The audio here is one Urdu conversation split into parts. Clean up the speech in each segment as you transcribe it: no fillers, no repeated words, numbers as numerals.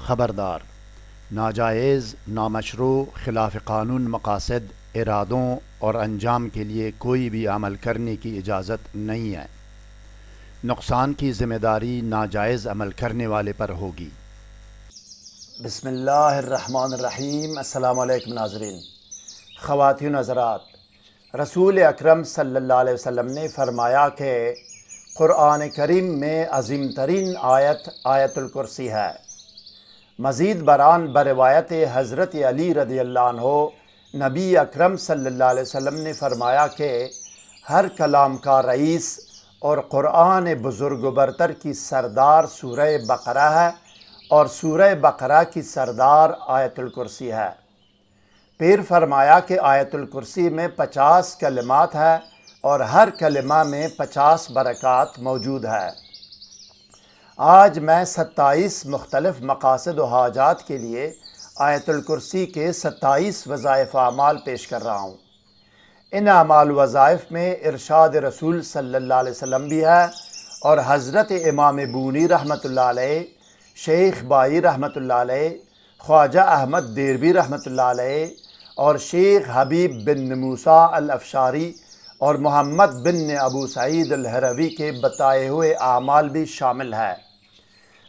خبردار، ناجائز، نامشروع، خلاف قانون مقاصد، ارادوں اور انجام کے لیے کوئی بھی عمل کرنے کی اجازت نہیں ہے۔ نقصان کی ذمہ داری ناجائز عمل کرنے والے پر ہوگی۔ بسم اللہ الرحمن الرحیم۔ السلام علیکم ناظرین، خواتین و حضرات، رسول اکرم صلی اللہ علیہ وسلم نے فرمایا کہ قرآن کریم میں عظیم ترین آیت آیت الکرسی ہے۔ مزید برآں بروایت حضرت علی رضی اللہ عنہ، نبی اکرم صلی اللہ علیہ وسلم نے فرمایا کہ ہر کلام کا رئیس اور قرآن بزرگ و برتر کی سردار سورہ بقرہ ہے، اور سورہ بقرہ کی سردار آیت الکرسی ہے۔ پھر فرمایا کہ آیت الکرسی میں 50 کلمات ہے اور ہر کلمہ میں 50 برکات موجود ہے۔ آج میں 27 مختلف مقاصد و حاجات کے لیے آیت الکرسی کے 27 وظائف و اعمال پیش کر رہا ہوں۔ ان اعمال و وظائف میں ارشاد رسول صلی اللہ علیہ وسلم بھی ہے، اور حضرت امام بونی رحمۃ اللہ علیہ، شیخ بائی رحمۃ اللہ علیہ، خواجہ احمد دیربی رحمۃ اللہ علیہ، اور شیخ حبیب بن موسیٰ الافشاری اور محمد بن ابو سعید الہروی کے بتائے ہوئے اعمال بھی شامل ہے۔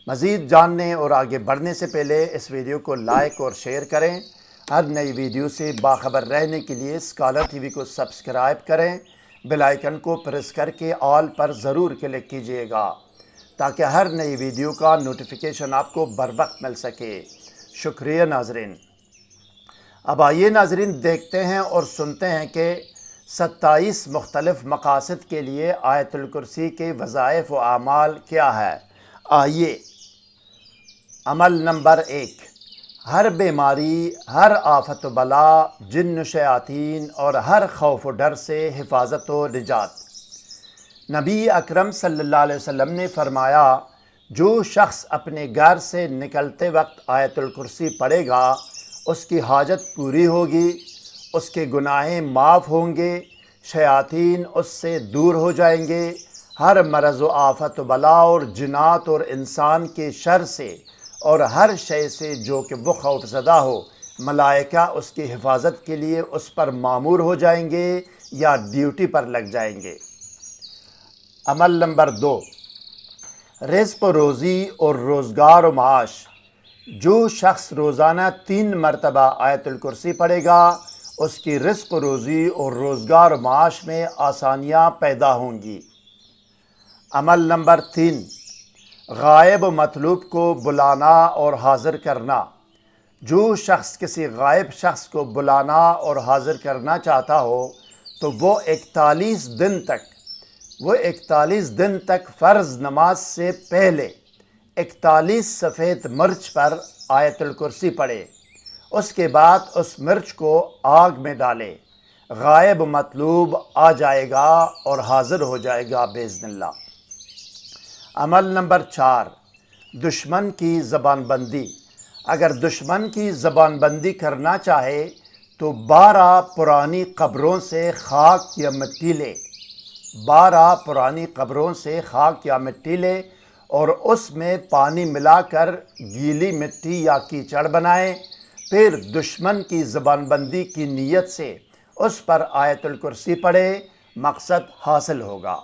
مزید جاننے اور آگے بڑھنے سے پہلے اس ویڈیو کو لائک اور شیئر کریں۔ ہر نئی ویڈیو سے باخبر رہنے کے لیے اسکالر ٹی وی کو سبسکرائب کریں، بیل آئیکن کو پریس کر کے آل پر ضرور کلک کیجیے گا تاکہ ہر نئی ویڈیو کا نوٹیفیکیشن آپ کو بر وقت مل سکے۔ شکریہ ناظرین۔ اب آئیے ناظرین، دیکھتے ہیں اور سنتے ہیں کہ 27 مختلف مقاصد کے لیے آیت الکرسی کے وظائف و اعمال کیا ہے۔ آئیے۔ عمل نمبر 1، ہر بیماری، ہر آفت و بلا، جن و شیاطین اور ہر خوف و ڈر سے حفاظت و نجات۔ نبی اکرم صلی اللہ علیہ وسلم نے فرمایا، جو شخص اپنے گھر سے نکلتے وقت آیت الکرسی پڑھے گا، اس کی حاجت پوری ہوگی، اس کے گناہیں معاف ہوں گے، شیاطین اس سے دور ہو جائیں گے، ہر مرض و آفت و بلا اور جنات اور انسان کے شر سے اور ہر شے سے جو کہ وہ خوف زدہ ہو، ملائکہ اس کی حفاظت کے لیے اس پر مامور ہو جائیں گے یا ڈیوٹی پر لگ جائیں گے۔ عمل نمبر 2، رزق و روزی اور روزگار و معاش۔ جو شخص روزانہ 3 مرتبہ آیت الکرسی پڑھے گا، اس کی رزق و روزی اور روزگار و معاش میں آسانیاں پیدا ہوں گی۔ عمل نمبر 3، غائب و مطلوب کو بلانا اور حاضر کرنا۔ جو شخص کسی غائب شخص کو بلانا اور حاضر کرنا چاہتا ہو تو وہ 41 دن تک فرض نماز سے پہلے 41 سفید مرچ پر آیت الکرسی پڑھے، اس کے بعد اس مرچ کو آگ میں ڈالے، غائب مطلوب آ جائے گا اور حاضر ہو جائے گا باذن اللہ۔ عمل نمبر 4، دشمن کی زبان بندی۔ اگر دشمن کی زبان بندی کرنا چاہے تو 12 پرانی قبروں سے خاک یا مٹی لے، 12 پرانی قبروں سے خاک یا مٹی لے اور اس میں پانی ملا کر گیلی مٹی یا کیچڑ بنائے، پھر دشمن کی زبان بندی کی نیت سے اس پر آیت الکرسی پڑھے، مقصد حاصل ہوگا۔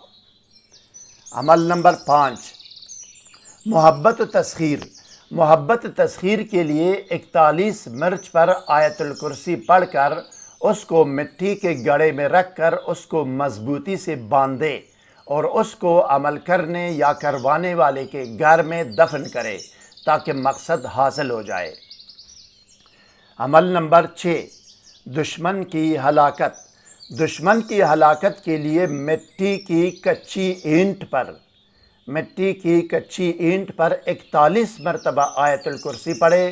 عمل نمبر 5، محبت و تسخیر۔ محبت تسخیر کے لیے 41 مرچ پر آیت الکرسی پڑھ کر اس کو مٹی کے گڑھے میں رکھ کر اس کو مضبوطی سے باندھے اور اس کو عمل کرنے یا کروانے والے کے گھر میں دفن کرے تاکہ مقصد حاصل ہو جائے۔ عمل نمبر 6، دشمن کی ہلاکت۔ دشمن کی ہلاکت کے لیے مٹی کی کچی اینٹ پر 41 مرتبہ آیت الکرسی پڑھے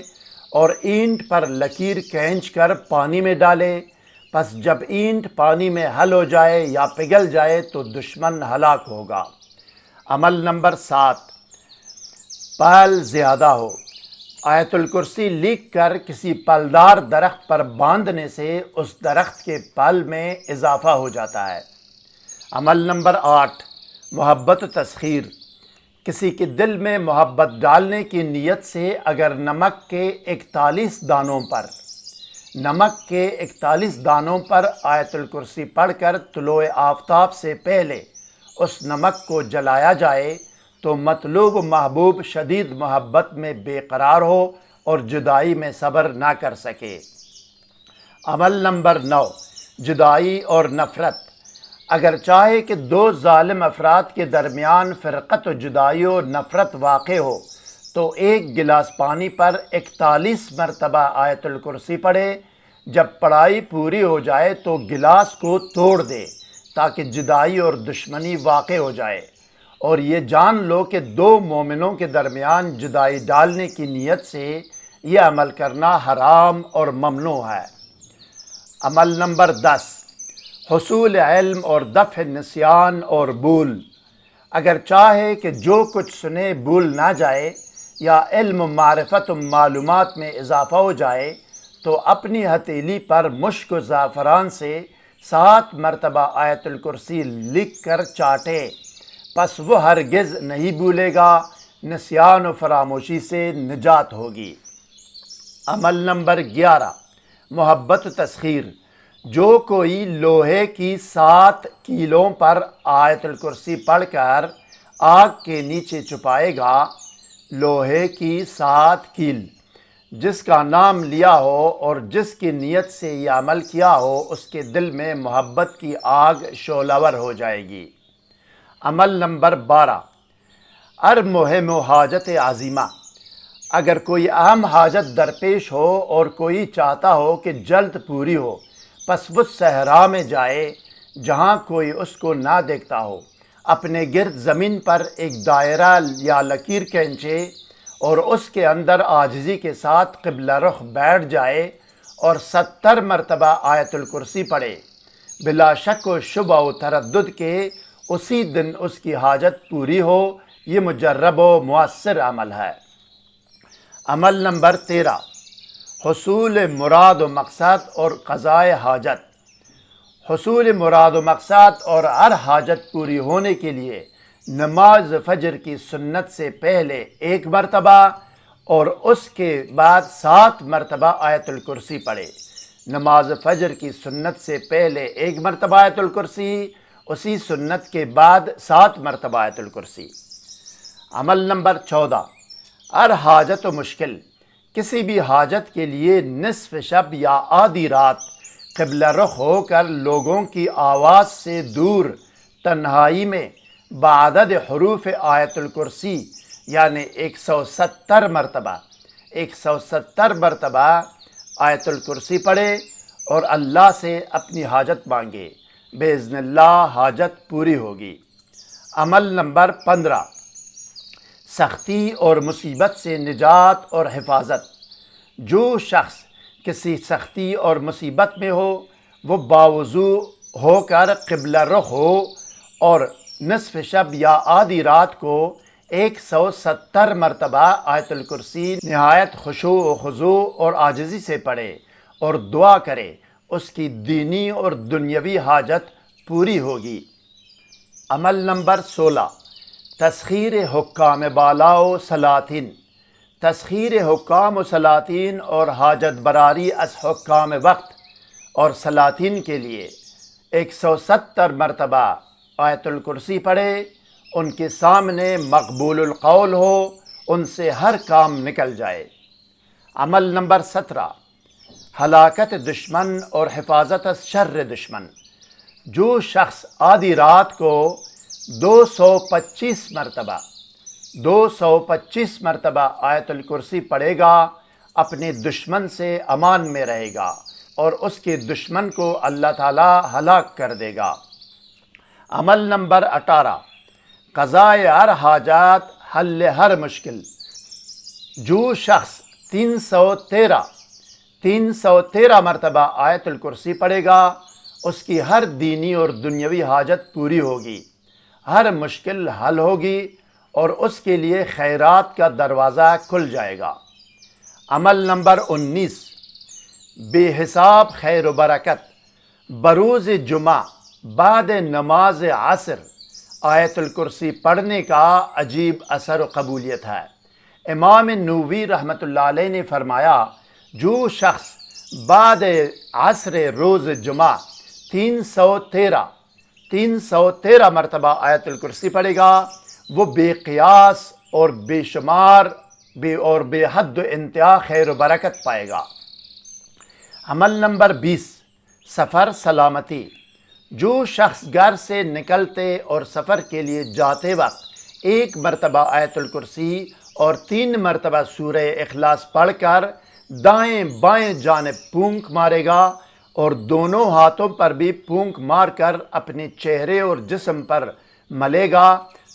اور اینٹ پر لکیر کھینچ کر پانی میں ڈالے، پس جب اینٹ پانی میں حل ہو جائے یا پگھل جائے تو دشمن ہلاک ہوگا۔ عمل نمبر 7، پھل زیادہ ہو۔ آیت الکرسی لکھ کر کسی پھلدار درخت پر باندھنے سے اس درخت کے پھل میں اضافہ ہو جاتا ہے۔ عمل نمبر 8، محبت و تسخیر۔ کسی کے دل میں محبت ڈالنے کی نیت سے اگر نمک کے 41 دانوں پر آیت الکرسی پڑھ کر طلوع آفتاب سے پہلے اس نمک کو جلایا جائے تو مطلوب محبوب شدید محبت میں بے قرار ہو اور جدائی میں صبر نہ کر سکے۔ عمل نمبر 9، جدائی اور نفرت۔ اگر چاہے کہ دو ظالم افراد کے درمیان فرقت و جدائی و نفرت واقع ہو تو ایک گلاس پانی پر 41 مرتبہ آیت الکرسی پڑھے۔ جب پڑھائی پوری ہو جائے تو گلاس کو توڑ دے تاکہ جدائی اور دشمنی واقع ہو جائے، اور یہ جان لو کہ دو مومنوں کے درمیان جدائی ڈالنے کی نیت سے یہ عمل کرنا حرام اور ممنوع ہے۔ عمل نمبر 10، حصول علم اور دفع نسیان اور بھول۔ اگر چاہے کہ جو کچھ سنے بھول نہ جائے یا علم و معرفت و معلومات میں اضافہ ہو جائے تو اپنی ہتھیلی پر مشک و زعفران سے 7 مرتبہ آیت الکرسی لکھ کر چاٹے، پس وہ ہرگز نہیں بھولے گا، نسیان و فراموشی سے نجات ہوگی۔ عمل نمبر 11، محبت و تسخیر۔ جو کوئی لوہے کی 7 کیلوں پر آیت الکرسی پڑھ کر آگ کے نیچے چھپائے گا، لوہے کی 7 کیل، جس کا نام لیا ہو اور جس کی نیت سے یہ عمل کیا ہو، اس کے دل میں محبت کی آگ شعلہ ور ہو جائے گی۔ عمل نمبر 12، مہم و حاجت عظیمہ۔ اگر کوئی اہم حاجت درپیش ہو اور کوئی چاہتا ہو کہ جلد پوری ہو، پس وہ صحرا میں جائے جہاں کوئی اس کو نہ دیکھتا ہو، اپنے گرد زمین پر ایک دائرہ یا لکیر کھینچے اور اس کے اندر عاجزی کے ساتھ قبلہ رخ بیٹھ جائے اور 70 مرتبہ آیت الکرسی پڑھے، بلا شک و شبہ و تردد کے اسی دن اس کی حاجت پوری ہو۔ یہ مجرب و مؤثر عمل ہے۔ عمل نمبر 13، حصول مراد و مقصد اور قضاء حاجت۔ حصول مراد و مقصد اور ہر حاجت پوری ہونے کے لیے نماز فجر کی سنت سے پہلے 1 مرتبہ اور اس کے بعد 7 مرتبہ آیت الکرسی پڑھے۔ نماز فجر کی سنت سے پہلے 1 مرتبہ آیت الکرسی، اسی سنت کے بعد 7 مرتبہ آیت الکرسی۔ عمل نمبر 14، ہر حاجت و مشکل۔ کسی بھی حاجت کے لیے نصف شب یا آدھی رات قبلہ رخ ہو کر لوگوں کی آواز سے دور تنہائی میں بعدد حروف آیت الکرسی یعنی 170 مرتبہ آیت الکرسی پڑھے اور اللہ سے اپنی حاجت مانگے، باذن اللہ حاجت پوری ہوگی۔ عمل نمبر 15، سختی اور مصیبت سے نجات اور حفاظت۔ جو شخص کسی سختی اور مصیبت میں ہو وہ باوضو ہو کر قبلہ رخ ہو اور نصف شب یا آدھی رات کو 170 مرتبہ آیت الکرسی نہایت خشوع و خضوع اور عاجزی سے پڑھے اور دعا کرے، اس کی دینی اور دنیاوی حاجت پوری ہوگی۔ عمل نمبر 16، تسخیر حکام بالا و سلاطین۔ تسخیر حکام و سلاطین اور حاجت براری از حکام وقت اور سلاطین کے لیے 170 مرتبہ آیت الکرسی پڑھے، ان کے سامنے مقبول القول ہو، ان سے ہر کام نکل جائے۔ عمل نمبر 17، ہلاکت دشمن اور حفاظت از شر دشمن۔ جو شخص آدھی رات کو 225 مرتبہ آیت الکرسی پڑھے گا، اپنے دشمن سے امان میں رہے گا اور اس کے دشمن کو اللہ تعالی ہلاک کر دے گا۔ عمل نمبر 18، قضاء ہر حاجات، حل ہر مشکل۔ جو شخص 313 مرتبہ آیت الکرسی پڑھے گا، اس کی ہر دینی اور دنیاوی حاجت پوری ہوگی، ہر مشکل حل ہوگی اور اس کے لیے خیرات کا دروازہ کھل جائے گا۔ عمل نمبر 19، بے حساب خیر و برکت۔ بروز جمعہ بعد نماز عصر آیت الکرسی پڑھنے کا عجیب اثر و قبولیت ہے۔ امام نووی رحمۃ اللہ علیہ نے فرمایا، جو شخص بعد عصر روز جمعہ 313 مرتبہ آیت الکرسی پڑھے گا، وہ بے قیاس اور بے شمار بے حد و انتہا خیر و برکت پائے گا۔ عمل نمبر 20، سفر سلامتی۔ جو شخص گھر سے نکلتے اور سفر کے لیے جاتے وقت 1 مرتبہ آیت الکرسی اور 3 مرتبہ سورہ اخلاص پڑھ کر دائیں بائیں جانب پھونک مارے گا اور دونوں ہاتھوں پر بھی پھونک مار کر اپنے چہرے اور جسم پر ملے گا،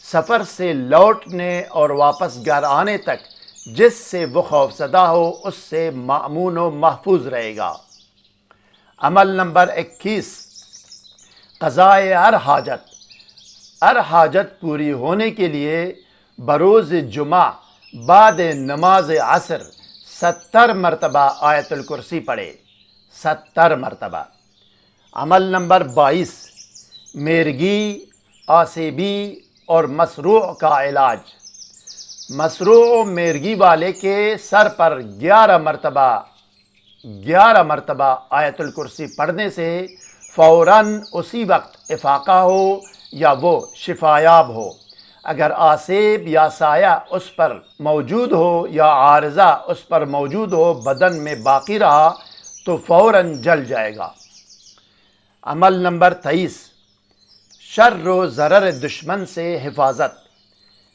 سفر سے لوٹنے اور واپس گھر آنے تک جس سے وہ خوفزدہ ہو اس سے مأمون و محفوظ رہے گا۔ عمل نمبر 21، قضائے ہر حاجت۔ ہر حاجت پوری ہونے کے لیے بروز جمعہ بعد نماز عصر 70 مرتبہ آیت الکرسی پڑھے، 70 مرتبہ۔ عمل نمبر 22، مرگی، آسیبی اور مسروع کا علاج۔ مسروع مرگی والے کے سر پر 11 مرتبہ آیت الکرسی پڑھنے سے فوراً اسی وقت افاقہ ہو یا وہ شفایاب ہو۔ اگر آسیب یا سایہ اس پر موجود ہو یا عارضہ اس پر موجود ہو بدن میں باقی رہا تو فوراً جل جائے گا۔ عمل نمبر 23، شر و ضرر دشمن سے حفاظت۔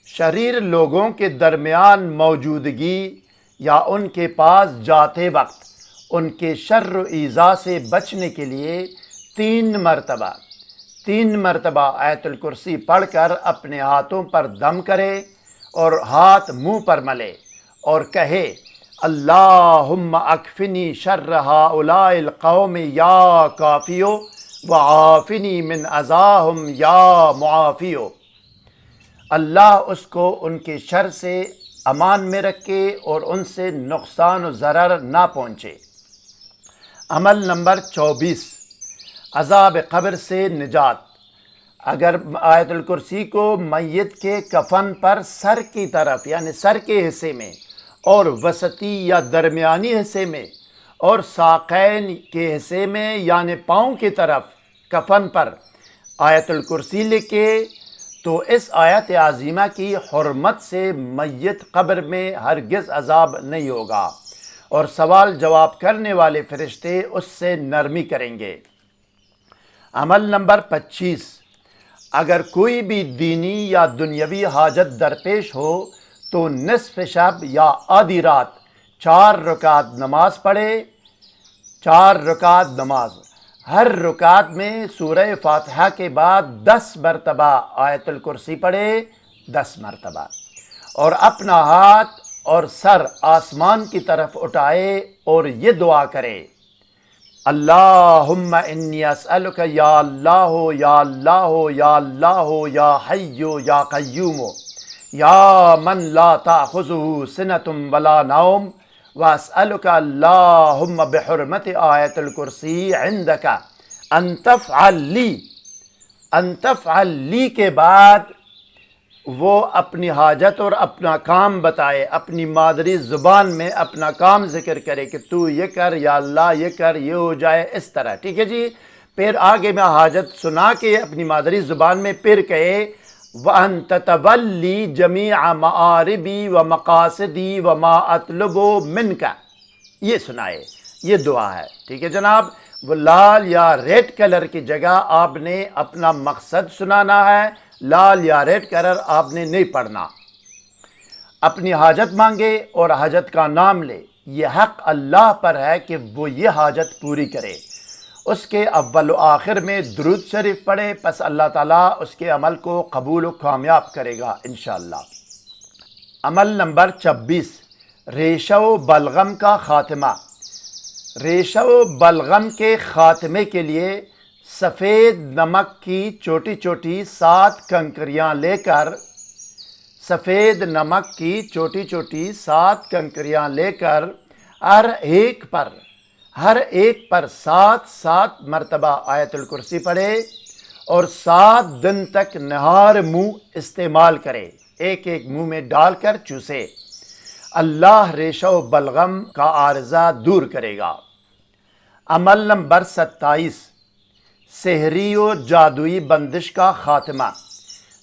شریر لوگوں کے درمیان موجودگی یا ان کے پاس جاتے وقت ان کے شر و ایذا سے بچنے کے لیے 3 مرتبہ آیت الکرسی پڑھ کر اپنے ہاتھوں پر دم کرے اور ہاتھ منہ پر ملے اور کہے، اللہم اکفنی شر ہؤلاء القوم یا کافیو وعافنی من اذاہم یا معافیو۔ اللہ اس کو ان کے شر سے امان میں رکھے اور ان سے نقصان و ضرر نہ پہنچے۔ عمل نمبر 24، عذاب قبر سے نجات۔ اگر آیت الکرسی کو میت کے کفن پر سر کی طرف یعنی سر کے حصے میں اور وسطی یا درمیانی حصے میں اور ساقین کے حصے میں یعنی پاؤں کی طرف کفن پر آیت الکرسی لکھے تو اس آیت عظیمہ کی حرمت سے میت قبر میں ہرگز عذاب نہیں ہوگا اور سوال جواب کرنے والے فرشتے اس سے نرمی کریں گے۔ عمل نمبر 25، اگر کوئی بھی دینی یا دنیاوی حاجت درپیش ہو تو نصف شب یا آدھی رات 4 رکعت نماز پڑھے، 4 رکعت نماز، ہر رکعت میں سورہ فاتحہ کے بعد 10 مرتبہ آیت الکرسی پڑھے، 10 مرتبہ، اور اپنا ہاتھ اور سر آسمان کی طرف اٹھائے اور یہ دعا کرے، اللہم انی اسألک یا اللہ یا اللہ یا اللہ یا حی یا قیوم یا من لا تأخذہ سنۃ ولا نوم واسألک اللہم بحرمت آیت الکرسی عندک ان تفعل لی کے بعد وہ اپنی حاجت اور اپنا کام بتائے، اپنی مادری زبان میں اپنا کام ذکر کرے کہ تو یہ کر یا اللہ یہ کر، یہ ہو جائے، اس طرح، ٹھیک ہے جی۔ پھر آگے میں حاجت سنا کے اپنی مادری زبان میں پھر کہے وَأَن تَتَوَلِّي جَمِيعَ مَآرِبِي وَمَقَاصِدِي وَمَا أَطْلُبُ مِنْكَ، یہ سنائے، یہ دعا ہے، ٹھیک ہے جناب۔ وہ لال یا ریڈ کلر کی جگہ آپ نے اپنا مقصد سنانا ہے، لال یا ریڈ کلر آپ نے نہیں پڑھنا۔ اپنی حاجت مانگے اور حاجت کا نام لے، یہ حق اللہ پر ہے کہ وہ یہ حاجت پوری کرے۔ اس کے اول و آخر میں درود شریف پڑھے، پس اللہ تعالیٰ اس کے عمل کو قبول و کامیاب کرے گا انشاءاللہ۔ عمل نمبر 26، ریشہ و بلغم کا خاتمہ۔ ریشہ و بلغم کے خاتمے کے لیے سفید نمک کی چھوٹی چھوٹی 7 کنکریاں لے کر ہر ایک پر 7 مرتبہ آیت الکرسی پڑھے اور 7 دن تک نہار منہ استعمال کرے، ایک ایک منہ میں ڈال کر چوسے، اللہ ریشہ و بلغم کا عارضہ دور کرے گا۔ عمل نمبر 27، سحری و جادوئی بندش کا خاتمہ۔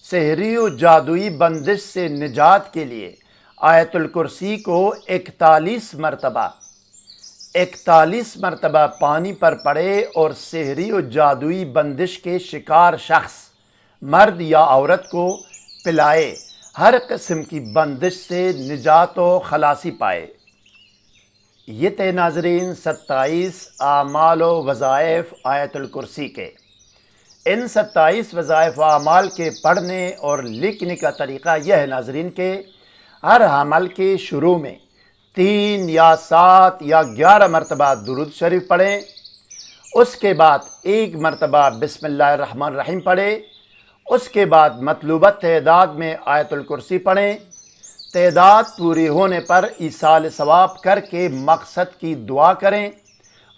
سحری و جادوئی بندش سے نجات کے لیے آیت الکرسی کو 41 مرتبہ پانی پر پڑے اور سحری و جادوئی بندش کے شکار شخص، مرد یا عورت کو پلائے، ہر قسم کی بندش سے نجات و خلاصی پائے۔ یہ تھے ناظرین 27 اعمال و وظائف آیت الکرسی کے۔ ان 27 وظائف و اعمال کے پڑھنے اور لکھنے کا طریقہ یہ ہے ناظرین کہ ہر عمل کے شروع میں 3 یا 7 یا 11 مرتبہ درود شریف پڑھیں، اس کے بعد 1 مرتبہ بسم اللہ الرحمن الرحیم پڑھیں، اس کے بعد مطلوبہ تعداد میں آیت الکرسی پڑھیں، تعداد پوری ہونے پر ایصال ثواب کر کے مقصد کی دعا کریں،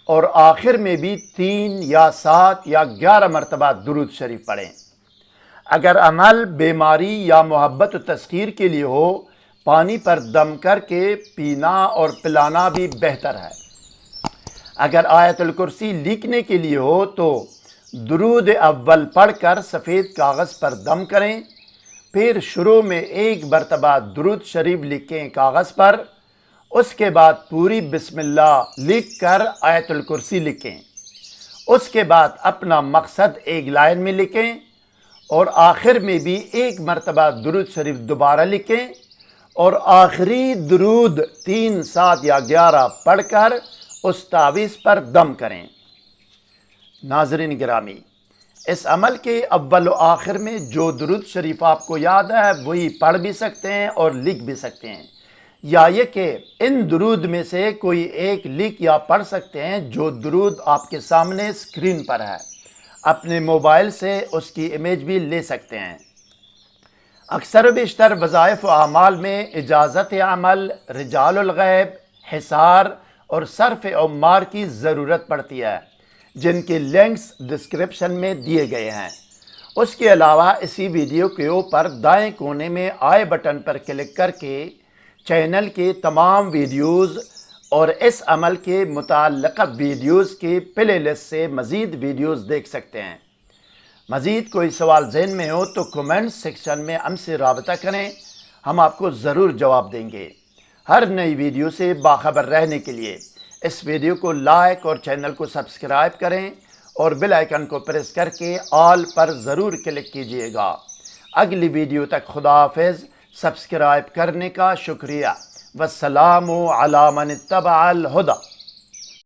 اور آخر میں بھی 3 یا 7 یا 11 مرتبہ درود شریف پڑھیں۔ اگر عمل بیماری یا محبت و تذکیر کے لیے ہو، پانی پر دم کر کے پینا اور پلانا بھی بہتر ہے۔ اگر آیت الکرسی لکھنے کے لیے ہو تو درود اول پڑھ کر سفید کاغذ پر دم کریں، پھر شروع میں 1 مرتبہ درود شریف لکھیں کاغذ پر، اس کے بعد پوری بسم اللہ لکھ کر آیت الکرسی لکھیں، اس کے بعد اپنا مقصد 1 لائن میں لکھیں، اور آخر میں بھی 1 مرتبہ درود شریف دوبارہ لکھیں، اور آخری درود 3، 7 یا 11 پڑھ کر اس تعویذ پر دم کریں۔ ناظرین گرامی، اس عمل کے اول و آخر میں جو درود شریف آپ کو یاد ہے وہی پڑھ بھی سکتے ہیں اور لکھ بھی سکتے ہیں، یا یہ کہ ان درود میں سے کوئی ایک لکھ یا پڑھ سکتے ہیں جو درود آپ کے سامنے اسکرین پر ہے، اپنے موبائل سے اس کی امیج بھی لے سکتے ہیں۔ اکثر و بیشتر وظائف و اعمال میں اجازت عمل، رجال الغیب، حصار اور صرف عمار کی ضرورت پڑتی ہے، جن کے لنکس ڈسکرپشن میں دیے گئے ہیں۔ اس کے علاوہ اسی ویڈیو کے اوپر دائیں کونے میں آئی بٹن پر کلک کر کے چینل کے تمام ویڈیوز اور اس عمل کے متعلقہ ویڈیوز کے پلے لسٹ سے مزید ویڈیوز دیکھ سکتے ہیں۔ مزید کوئی سوال ذہن میں ہو تو کمنٹ سیکشن میں ہم سے رابطہ کریں، ہم آپ کو ضرور جواب دیں گے۔ ہر نئی ویڈیو سے باخبر رہنے کے لیے اس ویڈیو کو لائک اور چینل کو سبسکرائب کریں، اور بیل آئیکن کو پریس کر کے آل پر ضرور کلک کیجئے گا۔ اگلی ویڈیو تک خدا حافظ۔ سبسکرائب کرنے کا شکریہ۔ والسلام علی من اتبع الہدی۔